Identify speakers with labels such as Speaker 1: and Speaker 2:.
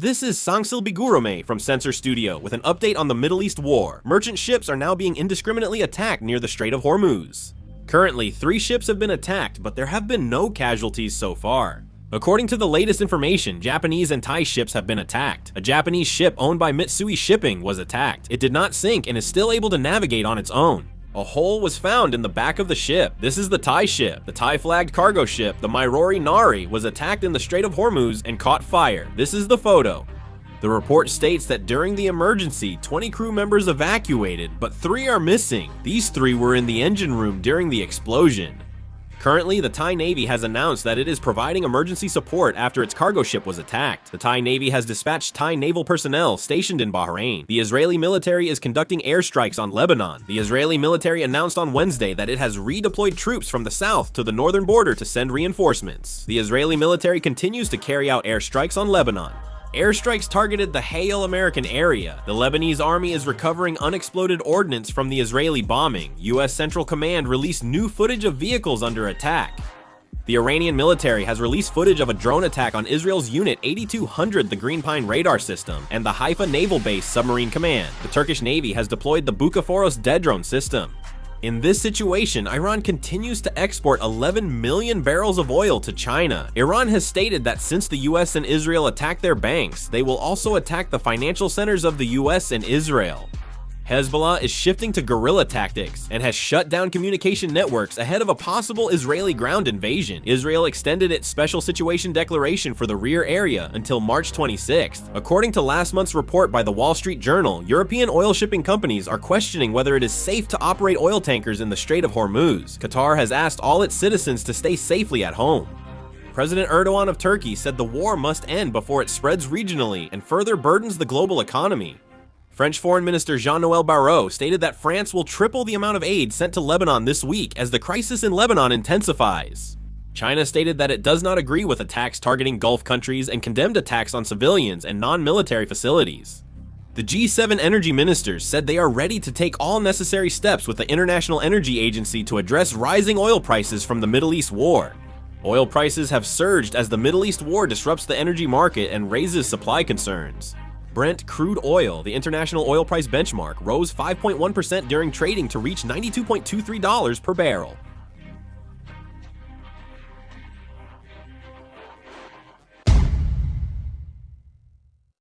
Speaker 1: This is Sangsil Bigurome from Sensor Studio with an update on the Middle East war. Merchant ships are now being indiscriminately attacked near the Strait of Hormuz. Currently, 3 ships have been attacked, but there have been no casualties so far. According to the latest information, Japanese and Thai ships have been attacked. A Japanese ship owned by Mitsui Shipping was attacked. It did not sink and is still able to navigate on its own. A hole was found in the back of the ship. This is the Thai ship. The Thai-flagged cargo ship, the Mairori Nari, was attacked in the Strait of Hormuz and caught fire. This is the photo. The report states that during the emergency, 20 crew members evacuated, but 3 are missing. These 3 were in the engine room during the explosion. Currently, the Thai Navy has announced that it is providing emergency support after its cargo ship was attacked. The Thai Navy has dispatched Thai naval personnel stationed in Bahrain. The Israeli military is conducting airstrikes on Lebanon. The Israeli military announced on Wednesday that it has redeployed troops from the south to the northern border to send reinforcements. The Israeli military continues to carry out airstrikes on Lebanon. Airstrikes targeted the Hale American area. The Lebanese army is recovering unexploded ordnance from the Israeli bombing. U.S. Central Command released new footage of vehicles under attack. The Iranian military has released footage of a drone attack on Israel's Unit 8200, the Green Pine radar system, and the Haifa Naval Base submarine command. The Turkish Navy has deployed the Bukaforos dead drone system. In this situation, Iran continues to export 11 million barrels of oil to China. Iran has stated that since the US and Israel attacked their banks, they will also attack the financial centers of the US and Israel. Hezbollah is shifting to guerrilla tactics and has shut down communication networks ahead of a possible Israeli ground invasion. Israel extended its special situation declaration for the rear area until March 26th. According to last month's report by the Wall Street Journal, European oil shipping companies are questioning whether it is safe to operate oil tankers in the Strait of Hormuz. Qatar has asked all its citizens to stay safely at home. President Erdogan of Turkey said the war must end before it spreads regionally and further burdens the global economy. French Foreign Minister Jean-Noël Barrot stated that France will triple the amount of aid sent to Lebanon this week as the crisis in Lebanon intensifies. China stated that it does not agree with attacks targeting Gulf countries and condemned attacks on civilians and non-military facilities. The G7 energy ministers said they are ready to take all necessary steps with the International Energy Agency to address rising oil prices from the Middle East war. Oil prices have surged as the Middle East war disrupts the energy market and raises supply concerns. Brent crude oil, the international oil price benchmark, rose 5.1% during trading to reach $92.23 per barrel.